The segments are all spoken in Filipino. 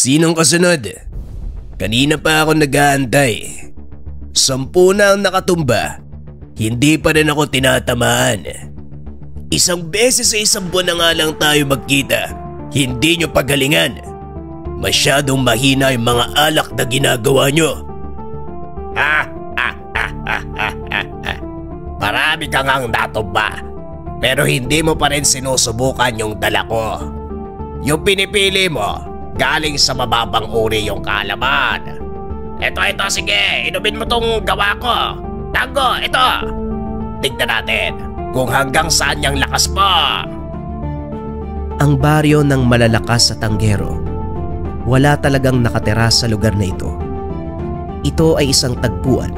Sinong kasunod? Kanina pa ako nag-aantay. 10 na ang nakatumba. Hindi pa rin ako tinatamaan. Isang beses sa isang buwan na nga lang tayo magkita. Hindi nyo pagalingan. Masyadong mahina yung mga alak na ginagawa nyo. Marami ka ngang natumba. Pero hindi mo pa rin sinusubukan yung dala ko. Yung pinipili mo, galing sa mababang uri yung kaalaman. Ito, sige. Inumin mo tong gawa ko. Tango, ito. Tignan natin kung hanggang saan yung lakas mo. Ang baryo ng malalakas sa Tanggero. Wala talagang nakatira sa lugar na ito. Ito ay isang tagpuan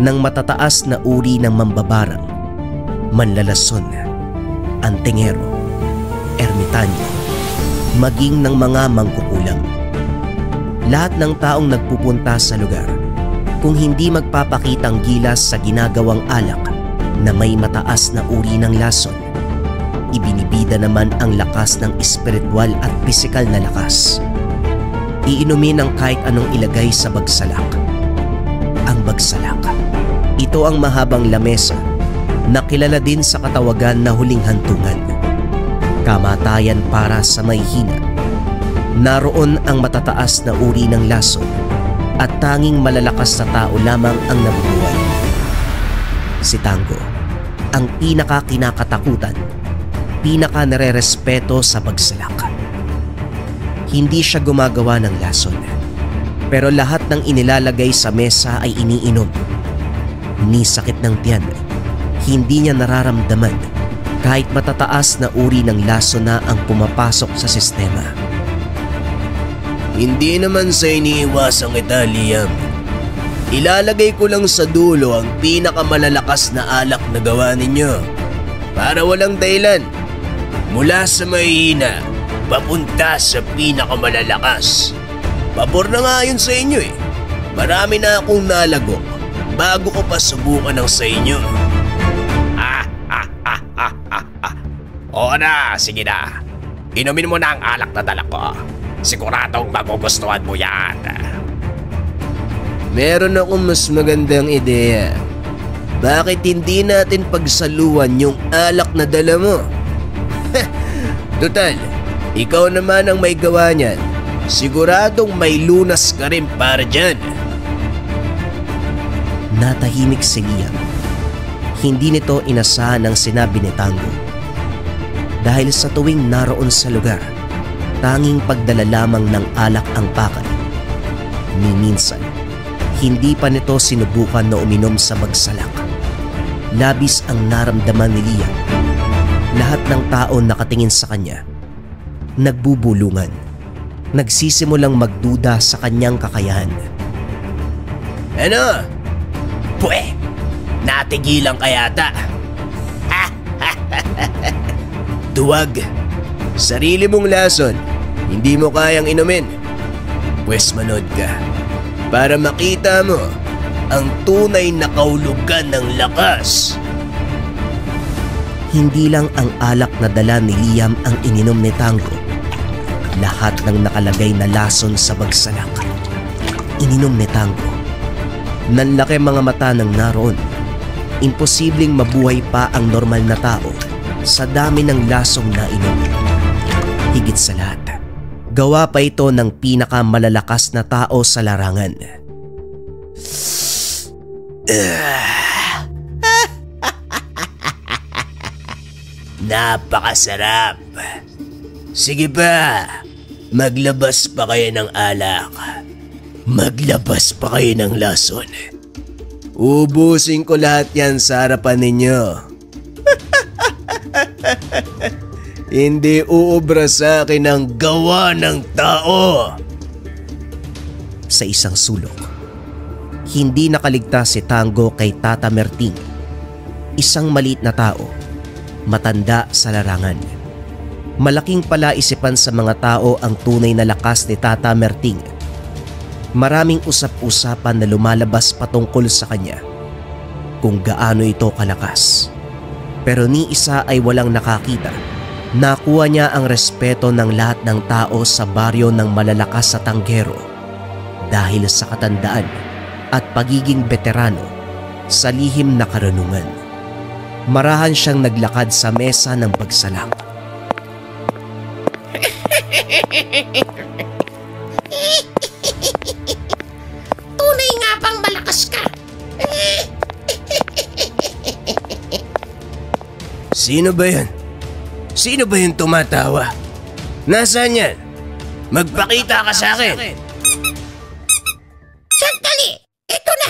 ng matataas na uri ng mambabarang, manlalason, antingero, ermitanyo, maging ng mga mangkukulam. Lahat ng taong nagpupunta sa lugar, kung hindi magpapakitang gilas sa ginagawang alak na may mataas na uri ng lason, ibinibida naman ang lakas ng espiritual at pisikal na lakas. Iinumin ang kahit anong ilagay sa bagsalak. Ang bagsalak, ito ang mahabang lamesa na kilala din sa katawagan na huling hantungan. Kamatayan para sa may hina. Naroon ang matataas na uri ng lason at tanging malalakas na tao lamang ang nabubuhay. Si Tango, ang pinaka-kinakatakutan, pinaka-nare-respeto sa bagsalak. Hindi siya gumagawa ng lason, pero lahat ng inilalagay sa mesa ay iniinom. Ni sakit ng tiyan, hindi niya nararamdaman kahit matataas na uri ng lason na ang pumapasok sa sistema. Hindi naman sa iniiwasang kita, Liam. Ilalagay ko lang sa dulo ang pinakamalalakas na alak na gawa ninyo. Para walang dahilan. Mula sa mahihina, papunta sa pinakamalalakas. Pabor na nga yun sa inyo eh. Marami na akong nalagok bago ko pa subukan ng sa inyo. Oo na, sige na. Inumin mo na ang alak na dala ko. Siguradong magugustuhan mo yan. Meron akong mas magandang ideya. Bakit hindi natin pagsaluhan yung alak na dala mo? Total, ikaw naman ang may gawa niyan. Siguradong may lunas ka rin para dyan. Natahimik si Liam. Hindi nito inasahan ang sinabi ni Tango. Dahil sa tuwing naroon sa lugar, tanging pagdala lamang ng alak ang pakay. Ni minsan, hindi pa nito sinubukan na uminom sa bagsalak. Labis ang naramdaman ni Liam. Lahat ng tao nakatingin sa kanya. Nagbubulungan. Nagsisimulang magduda sa kanyang kakayahan. Ano? Pwe! Natigilan ka yata. Duwag. Sarili mong lason. Hindi mo kayang inumin. Pwes manood ka. Para makita mo ang tunay na kahulugan ng lakas. Hindi lang ang alak na dala ni Liam ang ininom ni Tango. Lahat ng nakalagay na lason sa bagsalak, ininom ni Tango. Nanlaki mga mata ng naroon. Imposibleng mabuhay pa ang normal na tao sa dami ng lasong nainom. Higit sa lahat, gawa pa ito ng pinakamalalakas na tao sa larangan. Napakasarap. Sige ba, maglabas pa kayo ng alak. Maglabas pa kayo ng lason. Ubusin ko lahat yan sa harapan ninyo. Hindi uubra sa akin ang gawa ng tao. Sa isang sulok, hindi nakaligtas si Tango kay Tata Merting. Isang maliit na tao, matanda sa larangan. Malaking palaisipan sa mga tao ang tunay na lakas ni Tata Merting. Maraming usap-usapan na lumalabas patungkol sa kanya kung gaano ito kalakas. Pero ni isa ay walang nakakita Nakuha niya ang respeto ng lahat ng tao sa baryo ng malalakas sa Tanggero dahil sa katandaan at pagiging veterano sa lihim na karunungan. Marahan siyang naglakad sa mesa ng pagsalak. Tunay nga bang malakas ka? Sino ba yan? Sino ba yung tumatawa? Nasaan yan? Magpakita ka sa akin. Sandali! Ito na!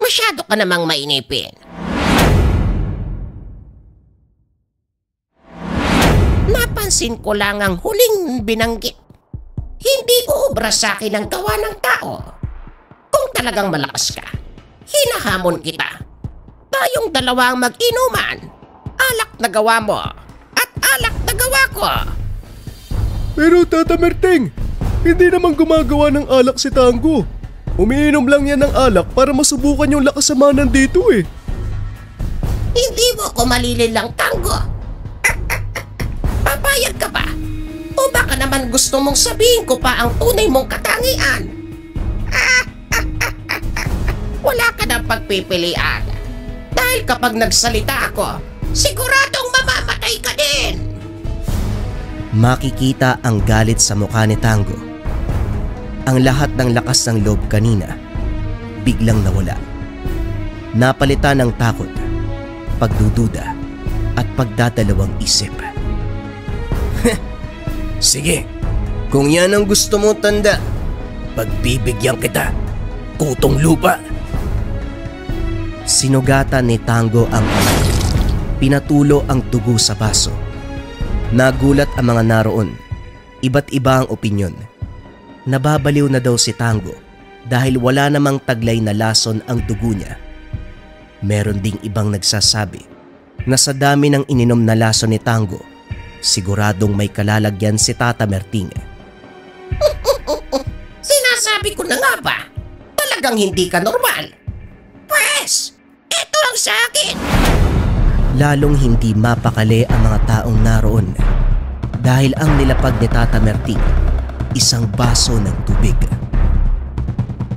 Masyado ka namang mainipin. Napansin ko lang ang huling binanggit. Hindi uubra sa akin ang gawa ng tao. Kung talagang malakas ka, hinahamon kita. Tayong dalawa ang mag-inuman. Alak na gawa mo at alak na gawa ko. Pero Tata Merteng, hindi naman gumagawa ng alak si Tango. Umiinom lang yan ng alak para masubukan yung lakas sa manan dito eh. Hindi mo ko malililang, Tango. Papayag ka ba? O baka naman gusto mong sabihin ko pa ang tunay mong katangian? Wala ka ng pagpipilian. Dahil kapag nagsalita ako, siguradong mamamatay ka din. Makikita ang galit sa mukha ni Tango. Ang lahat ng lakas ng loob kanina biglang nawala. Napalitan ng takot, pagdududa at pagdadalawang isip. Sige, kung yan ang gusto mo, tanda, pagbibigyan kita, kutong lupa. Sinugatan ni Tango ang kamay. Pinatulo ang dugo sa baso. Nagulat ang mga naroon. Iba't iba ang opinyon. Nababaliw na daw si Tango dahil wala namang taglay na lason ang dugo niya. Meron ding ibang nagsasabi na sa dami ng ininom na lason ni Tango, siguradong may kalalagyan si Tata Merting. Sinasabi ko na nga ba? Talagang hindi ka normal. Pwes, ito ang sa akin. Lalong hindi mapakali ang mga taong naroon dahil ang nilapag ni Tata Merting, isang baso ng tubig.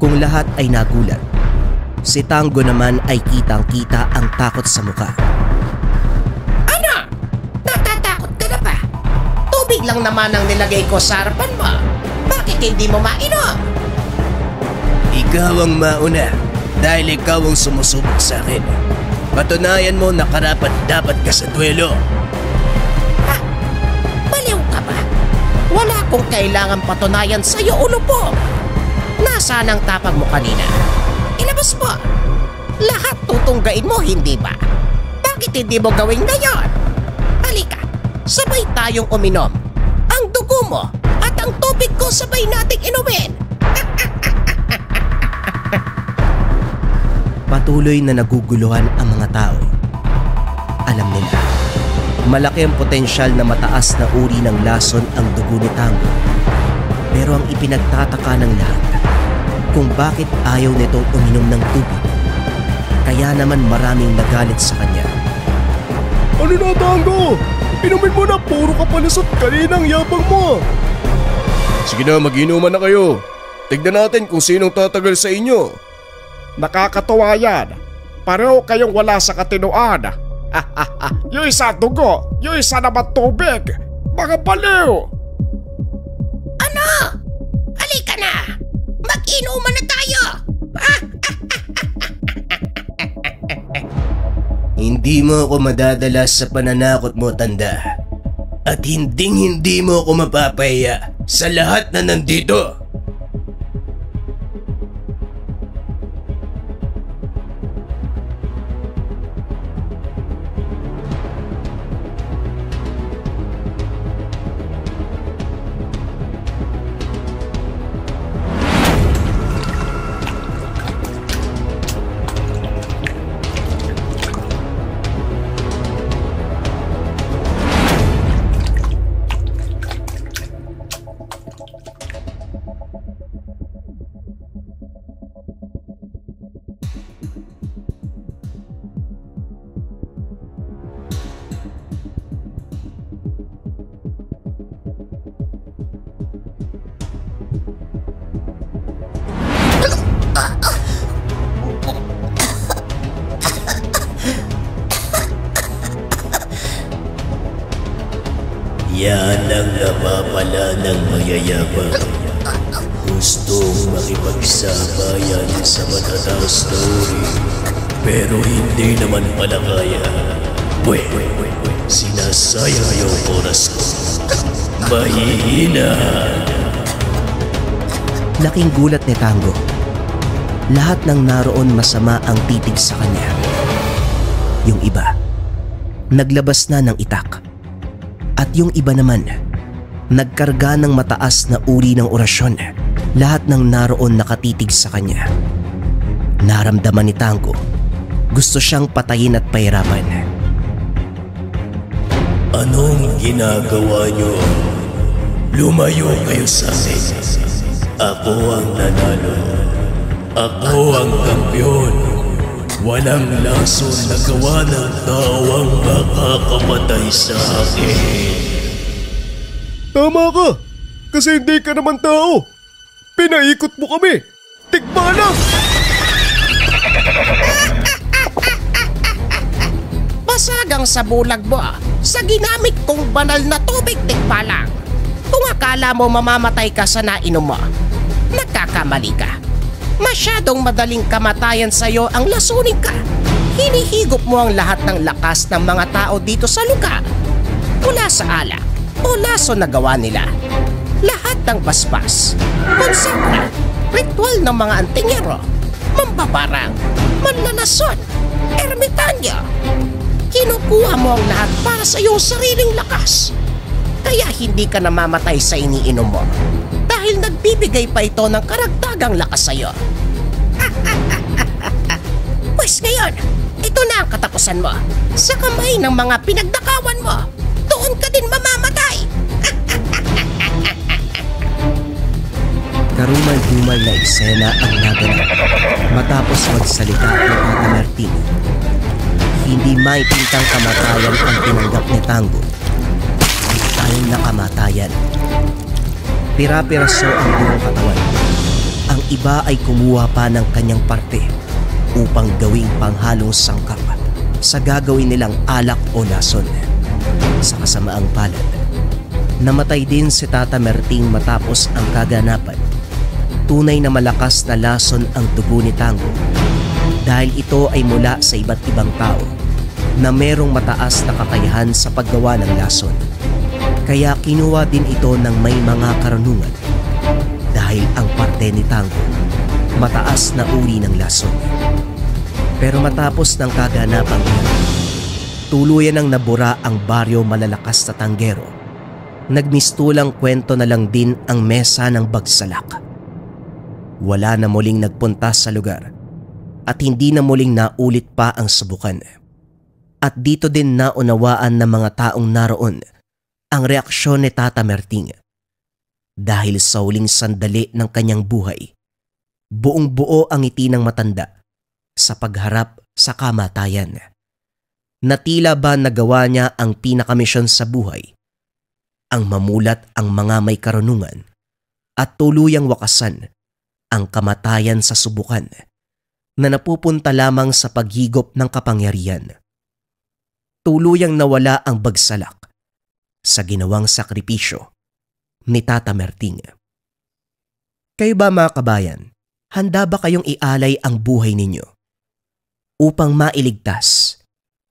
Kung lahat ay nagulat, si Tango naman ay kitang-kita ang takot sa mukha. Ano? Natatakot ka na ba? Tubig lang naman ang nilagay ko sa harapan mo. Bakit hindi mo mainom? Ikaw ang mauna dahil ikaw ang sumusubok sa akin. Patunayan mo na karapat-dapat ka sa duelo. Ha? Baliw ka ba? Wala akong kailangan patunayan sa'yo, ulo po. Nasaan ang tapang mo kanina? Ilabas mo. Lahat tutunggain mo, hindi ba? Bakit hindi mo gawin ngayon? Halika, sabay tayong uminom. Ang dugo mo at ang tubig ko sabay nating inumin. Patuloy na naguguluhan ang mga tao. Alam nila, malaki ang potensyal na mataas na uri ng lason ang dugo ni Tango. Pero ang ipinagtataka ng lahat, kung bakit ayaw nitong uminom ng tubig. Kaya naman maraming nagalit sa kanya. Ano na Tango? Inumin mo na, puro ka palusot kaninang yabang mo. Sige na, mag-inuman na kayo. Tignan natin kung sinong tatagal sa inyo. Nakakatuwa yan. Pareho kayong wala sa katinoan. Yung isa dugo, yung isa naman tubig. Mga baliw! Ano? Halika na! Mag-inuman na tayo! Hindi mo ako madadala sa pananakot mo, tanda. At hindi mo ako mapapahiya sa lahat na nandito. Yan ang napapala ng mayayabang. Gustong makipagsabayan sa matataas na uri, pero hindi naman pala kaya. Sinasayang yung oras ko. Mahihina. Laking gulat ni Tango. Lahat ng naroon masama ang titig sa kanya. Yung iba, naglabas na ng itak. At yung iba naman, nagkarga ng mataas na uri ng orasyon. Lahat ng naroon nakatitig sa kanya. Naramdaman ni Tango, gusto siyang patayin at pahirapan. Anong ginagawa niyo? Lumayo kayo sa akin. Ako ang nanalo. Ako ang kampiyon. Walang lason na gawa ng tao ang makakapatay sa akin. Tama ka! Kasi hindi ka naman tao! Pinaikot mo kami! Tikbalang! Basagang sa bulag mo sa ginamit kong banal na tubig, tikbalang. Kung akala mo mamamatay ka sa nainom mo, nagkakamali ka. Masyadong madaling kamatayan sa'yo ang lasunin ka. Hinihigop mo ang lahat ng lakas ng mga tao dito sa lugar. Mula sa alak o laso na gawa nila. Lahat ng basbas, konsepra, ritual ng mga antingero, mambabarang, manlalason, ermitanyo. Kinukuha mo ang lahat para sa iyong sariling lakas. Kaya hindi ka namamatay sa iniinom mo. Dahil nagbibigay pa ito ng karagdagang lakas sa iyo. Pues ngayon, ito na ang katapusan mo. Sa kamay ng mga pinagdakawan mo, doon ka din mamamatay. Karumal-dumal na eksena ang naganap matapos magsalita ni Tata Martin. Hindi maipintang kamatayan ang tinanggap ni Tango. Bigtayin na kamatayan. Pira-piraso ang buong katawan. Ang iba ay kumuha pa ng kanyang parte upang gawing panghalong sangkap sa gagawin nilang alak o lason. Sa kasamaang palad, namatay din si Tata Martin matapos ang kaganapan. Tunay na malakas na lason ang dugo ni Tango dahil ito ay mula sa iba't ibang tao na merong mataas na kakayahan sa paggawa ng lason. Kaya kinuha din ito ng may mga karunungan dahil ang parte ni Tango mataas na uri ng lason. Pero matapos ng kaganapang iyon, tuluyan ang nabura ang baryo malalakas na Tanggero. Nagmistulang kwento na lang din ang mesa ng Bagsalak. Wala na muling nagpunta sa lugar at hindi na muling naulit pa ang subukan. At dito din naunawaan ng mga taong naroon ang reaksyon ni Tata Martin. Dahil sa huling sandali ng kanyang buhay, buong buo ang ngiti ng matanda sa pagharap sa kamatayan. Na tila ba nagawa niya ang pinakamisyon sa buhay, ang mamulat ang mga may karunungan at tuluyang wakasan ang kamatayan sa subukan na napupunta lamang sa paghigop ng kapangyarihan. Tuluyang nawala ang Bagsalak sa ginawang sakripisyo ni Tata Martin. Kayo ba mga kabayan, handa ba kayong ialay ang buhay ninyo upang mailigtas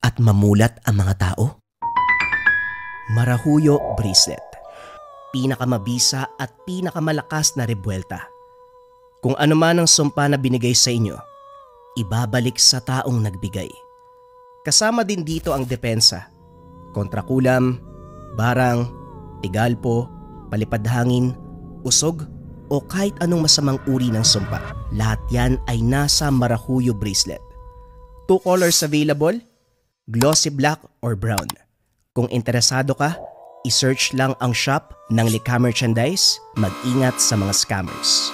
at mamulat ang mga tao? Marahuyo Bracelet, pinakamabisa at pinakamalakas na rebuelta. Kung ano man ang sumpa na binigay sa inyo, ibabalik sa taong nagbigay. Kasama din dito ang depensa, kontrakulam, barang, tigalpo, palipadhangin, usog o kahit anong masamang uri ng sumpa. Lahat yan ay nasa Marahuyo Bracelet. 2 colors available, glossy black or brown. Kung interesado ka, i-search lang ang shop ng Lika Merchandise. Mag-ingat sa mga scammers.